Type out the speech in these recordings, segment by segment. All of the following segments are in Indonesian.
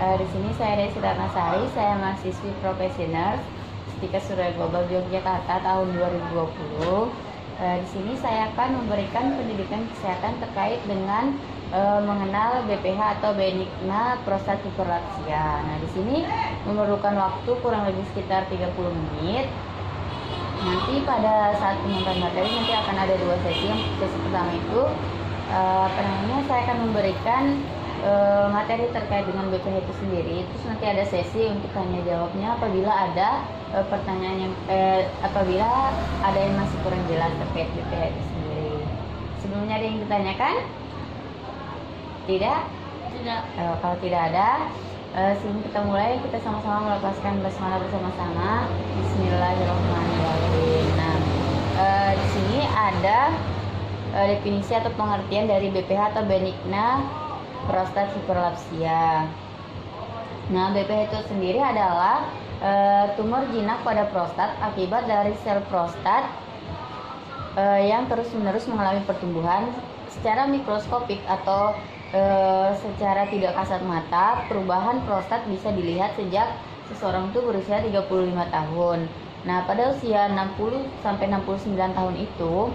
Di sini saya Desi Ratnasari, saya mahasiswi profesional Stika Surya Global Yogyakarta tahun 2020. Di sini saya akan memberikan pendidikan kesehatan terkait dengan mengenal BPH atau benigna prostat hiperplazia. Nah, di sini memerlukan waktu kurang lebih sekitar 30 menit. Nanti pada saat penyampaian materi nanti akan ada dua sesi. Sesi pertama itu saya akan memberikan materi terkait dengan BPH itu sendiri. Terus nanti ada sesi untuk tanya jawabnya apabila ada pertanyaan yang apabila ada yang masih kurang jelas terkait BPH itu sendiri. Sebelumnya ada yang ditanyakan? Tidak? Tidak. Kalau tidak ada, sebelum kita mulai, kita sama-sama melafazkan basmalah bersama-sama. Bismillahirrahmanirrahim. Nah, di sini ada definisi atau pengertian dari BPH atau benigna prostat hiperplazia. Nah, BPH itu sendiri adalah tumor jinak pada prostat akibat dari sel prostat yang terus-menerus mengalami pertumbuhan secara mikroskopik atau secara tidak kasat mata. Perubahan prostat bisa dilihat sejak seseorang itu berusia 35 tahun. Nah, pada usia 60 sampai 69 tahun itu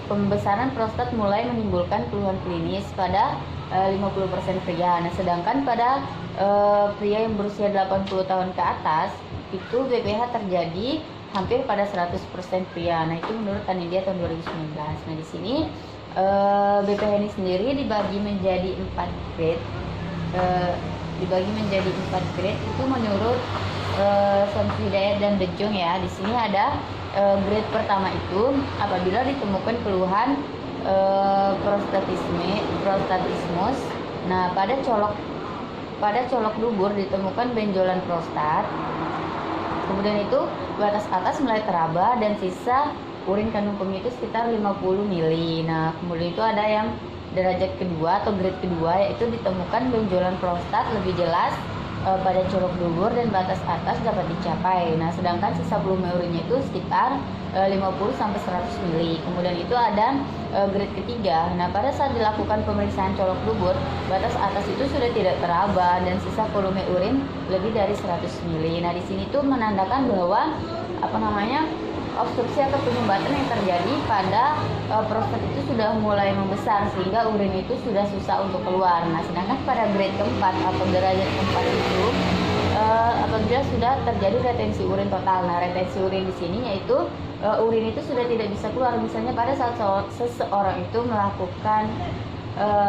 pembesaran prostat mulai menimbulkan keluhan klinis pada 50% pria. Nah, sedangkan pada pria yang berusia 80 tahun ke atas itu BPH terjadi hampir pada 100% pria. Nah, itu menurut Panitia tahun 2019. Nah, di sini BPH ini sendiri dibagi menjadi 4 grade. Itu menurut Syamsi Hidayat dan De Jong ya. Di sini ada grade pertama itu apabila ditemukan keluhan prostatismus. Nah, pada colok dubur ditemukan benjolan prostat. Kemudian itu batas atas mulai teraba dan sisa urin kandung kemih itu sekitar 50 mili. Nah, kemudian itu ada yang derajat kedua atau grade kedua, yaitu ditemukan benjolan prostat lebih jelas pada colok dubur dan batas atas dapat dicapai. Nah, sedangkan sisa volume urinnya itu sekitar 50 sampai 100 mili. Kemudian itu ada grade ketiga. Nah, pada saat dilakukan pemeriksaan colok dubur, batas atas itu sudah tidak teraba dan sisa volume urin lebih dari 100 mili. Nah, di sini tuh menandakan bahwa obstruksi atau penyumbatan yang terjadi pada prostat itu sudah mulai membesar sehingga urin itu sudah susah untuk keluar. Nah, sedangkan pada grade keempat atau derajat keempat itu apabila sudah terjadi retensi urin total. Nah, retensi urin di sini yaitu urin itu sudah tidak bisa keluar. Misalnya pada saat seseorang itu melakukan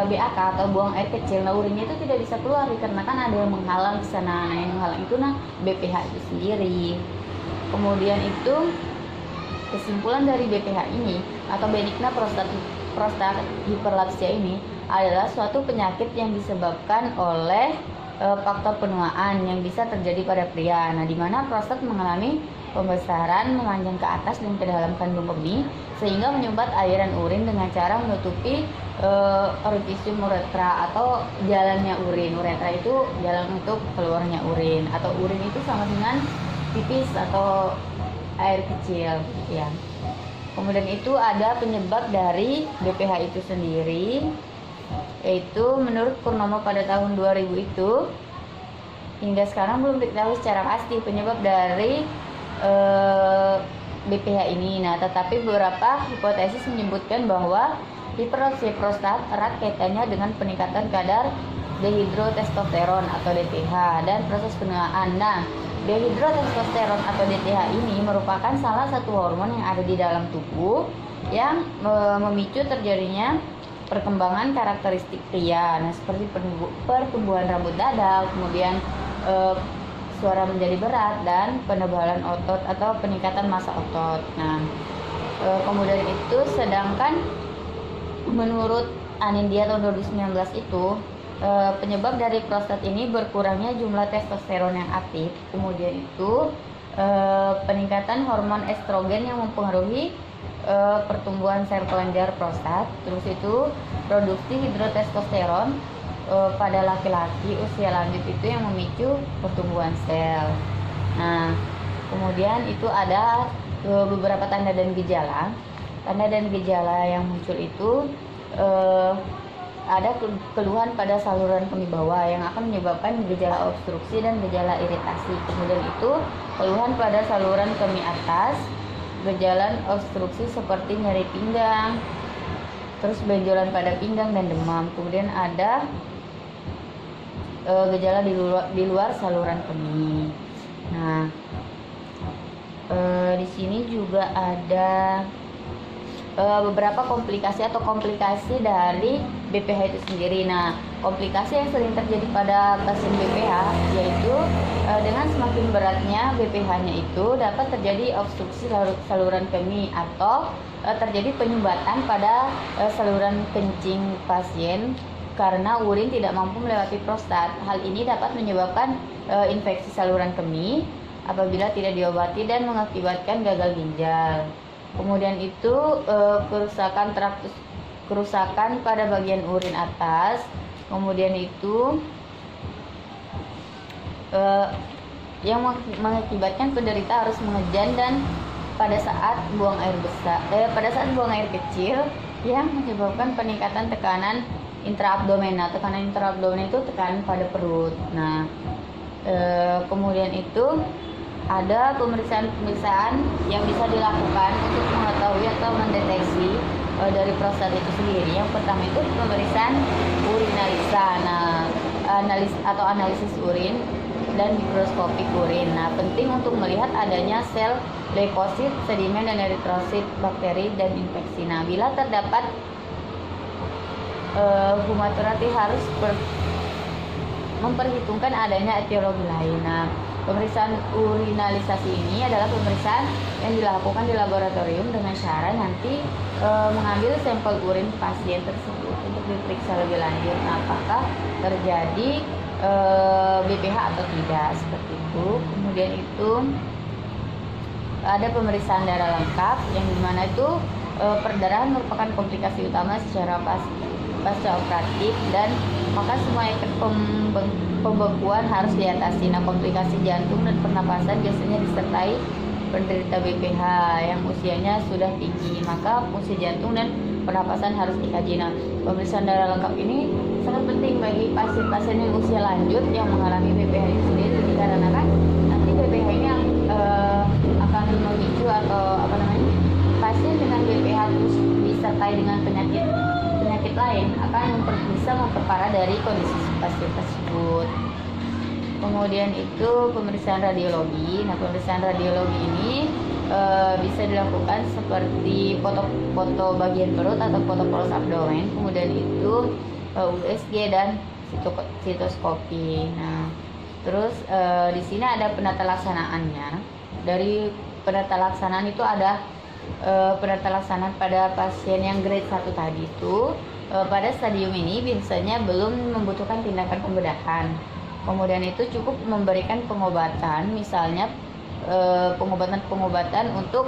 BAK atau buang air kecil, nah urinnya itu tidak bisa keluar dikarenakan ada yang menghalang di sana. Nah, yang menghalang itu BPH itu sendiri. Kemudian itu kesimpulan dari BPH ini atau benigna prostat hiperplazia ini adalah suatu penyakit yang disebabkan oleh faktor penuaan yang bisa terjadi pada pria. Nah, di mana prostat mengalami pembesaran memanjang ke atas dan ke dalam kandung kemih sehingga menyumbat aliran urin dengan cara menutupi orifisium uretra atau jalannya urin. Uretra itu jalan untuk keluarnya urin, atau urin itu sama dengan pipis atau air kecil ya. Kemudian itu ada penyebab dari BPH itu sendiri, yaitu menurut Purnomo pada tahun 2000 itu hingga sekarang belum diketahui secara pasti penyebab dari BPH ini. Nah, tetapi beberapa hipotesis menyebutkan bahwa hiperplazia prostat erat kaitannya dengan peningkatan kadar dehidrotestosteron atau DTH dan proses penuaan. Nah, dehidrotestosteron atau DTH ini merupakan salah satu hormon yang ada di dalam tubuh yang memicu terjadinya perkembangan karakteristik pria. Nah, seperti pertumbuhan rambut dada, kemudian suara menjadi berat dan penebalan otot atau peningkatan massa otot. Nah, kemudian itu sedangkan menurut Anindya tahun 2019 itu penyebab dari prostat ini berkurangnya jumlah testosteron yang aktif, kemudian itu peningkatan hormon estrogen yang mempengaruhi pertumbuhan sel kelenjar prostat, terus itu produksi hidrotestosteron pada laki-laki usia lanjut itu yang memicu pertumbuhan sel. Nah, kemudian itu ada beberapa tanda dan gejala. Tanda dan gejala yang muncul itu ada keluhan pada saluran kemih bawah yang akan menyebabkan gejala obstruksi dan gejala iritasi. Kemudian itu keluhan pada saluran kemih atas, gejala obstruksi seperti nyeri pinggang, terus benjolan pada pinggang dan demam. Kemudian ada gejala di luar saluran kemih. Nah, di sini juga ada beberapa komplikasi dari BPH itu sendiri. Nah, komplikasi yang sering terjadi pada pasien BPH yaitu dengan semakin beratnya BPH-nya itu dapat terjadi obstruksi saluran kemih atau terjadi penyumbatan pada saluran kencing pasien karena urin tidak mampu melewati prostat. Hal ini dapat menyebabkan infeksi saluran kemih apabila tidak diobati dan mengakibatkan gagal ginjal. Kemudian itu kerusakan pada bagian urin atas. Kemudian itu yang mengakibatkan penderita harus mengejan dan pada saat buang air kecil yang menyebabkan peningkatan tekanan intraabdominal. Tekanan intraabdominal itu tekanan pada perut. Nah, kemudian itu ada pemeriksaan yang bisa dilakukan untuk mengetahui atau mendeteksi dari prostat itu sendiri. Yang pertama itu pemeriksaan urinalisa, analisis urin dan mikroskopik urin. Nah, penting untuk melihat adanya sel leukosit, sedimen dan eritrosit, bakteri dan infeksi. Nah, bila terdapat hematologi harus memperhitungkan adanya etiologi lain. Nah, pemeriksaan urinalisasi ini adalah pemeriksaan yang dilakukan di laboratorium dengan cara nanti mengambil sampel urin pasien tersebut untuk diperiksa lebih lanjut. Nah, apakah terjadi BPH atau tidak, seperti itu. Kemudian itu ada pemeriksaan darah lengkap yang dimana itu perdarahan merupakan komplikasi utama secara pasca operatif dan maka semua efek pembekuan harus diatasi. Nah, komplikasi jantung dan pernapasan biasanya disertai penderita BPH yang usianya sudah tinggi, maka fungsi jantung dan pernapasan harus dikaji. Nah, pemeriksaan darah lengkap ini sangat penting bagi pasien-pasien yang usia lanjut yang mengalami BPH itu sendiri, dikarenakan nanti BPH ini akan memicu atau pasien dengan BPH terus disertai dengan penyakit lain akan bisa memperparah dari kondisi pasien tersebut. Kemudian itu pemeriksaan radiologi. Nah, pemeriksaan radiologi ini bisa dilakukan seperti foto bagian perut atau foto polos abdomen, kemudian itu USG dan sitoskopi. Nah, terus di sini ada penata laksanaannya. Dari penata laksanaan itu ada penata laksanaan pada pasien yang grade 1 tadi itu pada stadium ini biasanya belum membutuhkan tindakan pembedahan. Kemudian itu cukup memberikan pengobatan, misalnya pengobatan untuk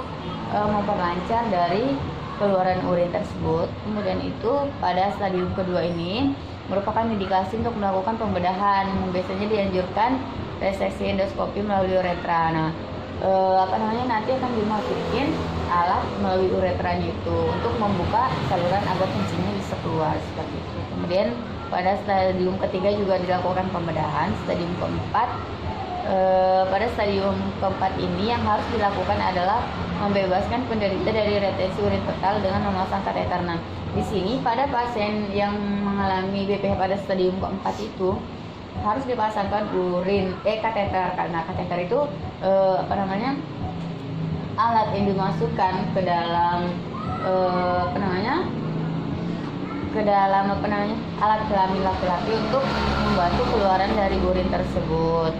memperlancar dari keluaran urin tersebut. Kemudian itu pada stadium kedua ini merupakan indikasi untuk melakukan pembedahan. Biasanya dianjurkan reseksi endoskopi melalui uretra. Nah, nanti akan dimasukin alat melalui uretranya itu untuk membuka saluran agar kencingnya bisa keluar, seperti itu. Kemudian pada stadium ketiga juga dilakukan pembedahan. Stadium keempat, pada stadium keempat ini yang harus dilakukan adalah membebaskan penderita dari retensi urin total dengan memasang kateter. Nah, di sini pada pasien yang mengalami BPH pada stadium keempat itu harus dipasangkan kateter, karena kateter itu alat yang dimasukkan ke dalam alat kelamin laki-laki untuk membantu keluaran dari urin tersebut.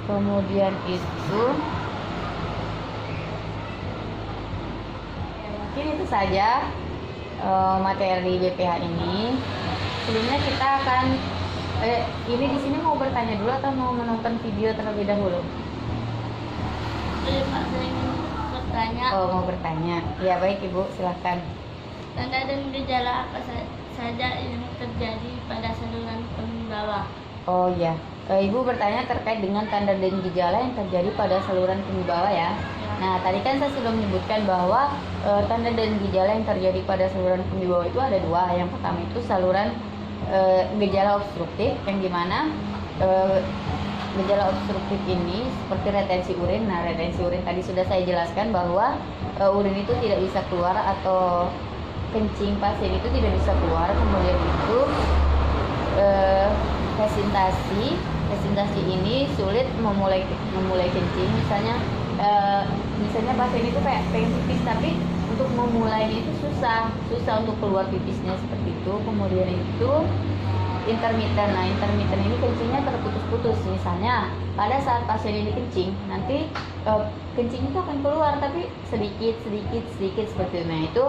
Kemudian itu mungkin itu saja materi BPH ini. Sebelumnya kita akan ini di sini mau bertanya dulu atau mau menonton video terlebih dahulu? Pak, saya ingin bertanya. Oh, mau bertanya. Ya, baik Ibu, silakan. Tanda dan gejala apa saja yang terjadi pada saluran kemih bawah? Oh iya, Ibu bertanya terkait dengan tanda dan gejala yang terjadi pada saluran kemih bawah ya. Ya. Nah, tadi kan saya sudah menyebutkan bahwa tanda dan gejala yang terjadi pada saluran kemih bawah itu ada dua. Yang pertama itu saluran gejala obstruktif, yang dimana gejala obstruktif ini seperti retensi urin. Nah, retensi urin tadi sudah saya jelaskan bahwa urin itu tidak bisa keluar atau kencing pasien itu tidak bisa keluar. Kemudian itu presentasi ini sulit memulai kencing. Misalnya pasien itu kayak pengen pipis tapi untuk memulainya itu susah untuk keluar pipisnya seperti itu. Kemudian itu intermiten. Nah, intermiten ini kencingnya terputus-putus. Misalnya pada saat pasien ini kencing, nanti kencing itu akan keluar tapi sedikit seperti itu. Nah, itu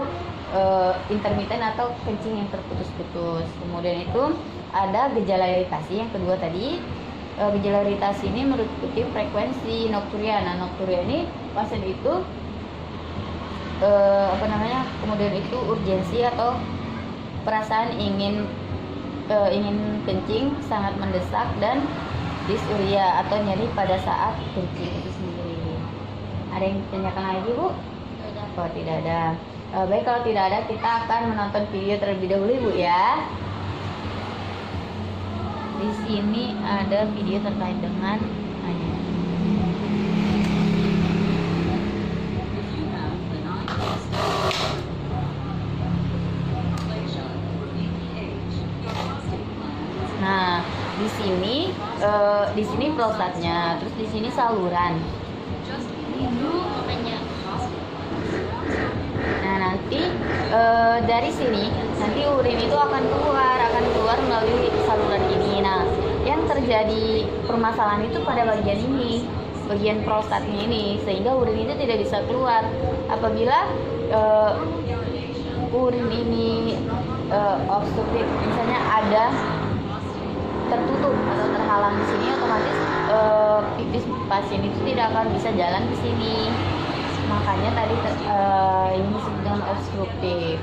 intermiten atau kencing yang terputus-putus. Kemudian itu ada gejala iritasi yang kedua tadi. Gejala iritasi ini meliputi frekuensi nokturia. Nah, nokturia ini pasien itu kemudian itu urgensi atau perasaan ingin kencing sangat mendesak dan disuria atau nyeri pada saat kencing itu sendiri. Ada yang ditanyakan lagi, Bu? Oh, tidak ada. Baik, kalau tidak ada kita akan menonton video terlebih dahulu, Bu ya. Di sini ada video terkait dengan Nah, di sini prostatnya, terus di sini saluran. Nah, nanti dari sini nanti urin itu akan keluar melalui saluran ini. Nah, yang terjadi permasalahan itu pada bagian ini, bagian prostatnya ini, sehingga urin itu tidak bisa keluar. Apabila urin ini obstruktif, misalnya ada tertutup atau terhalang di sini, otomatis pipis pasien itu tidak akan bisa jalan ke sini. Makanya tadi ini disebut dengan obstruktif.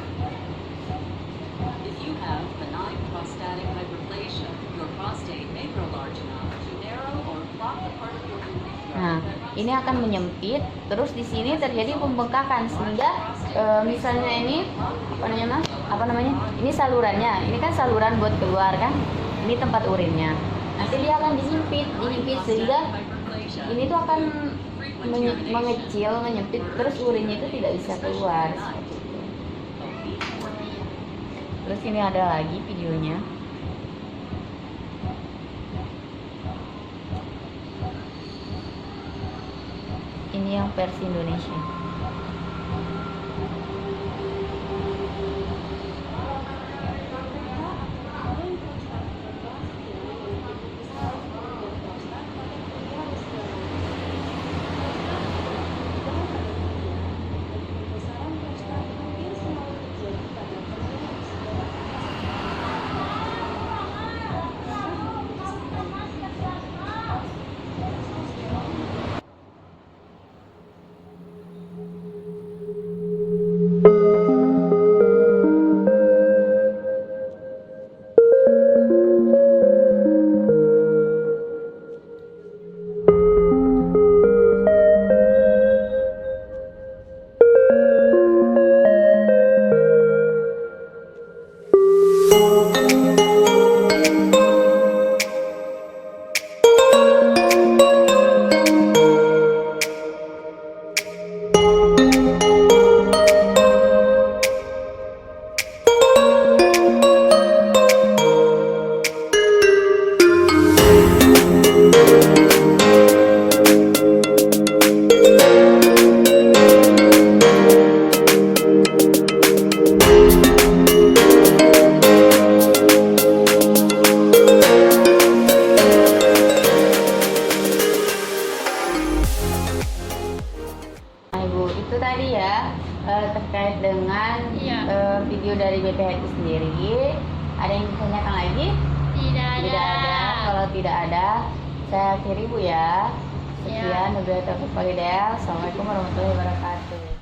Nah, ini akan menyempit, terus di sini terjadi pembengkakan sehingga misalnya ini apa namanya? Ini salurannya. Ini kan saluran buat keluar kan? Ini tempat urinnya. Nanti dia akan dihimpit sehingga ini tuh akan mengecil, menyempit, terus urinnya itu tidak bisa keluar. Terus ini ada lagi videonya. Ini yang versi Indonesia. Itu tadi ya terkait dengan video dari BPH itu sendiri. Ada yang ditanyakan lagi? Tidak ada. Kalau tidak ada, saya akhiri, Bu ya. Sekian, wabillahi taufiq wal hidayah. Assalamualaikum warahmatullahi wabarakatuh.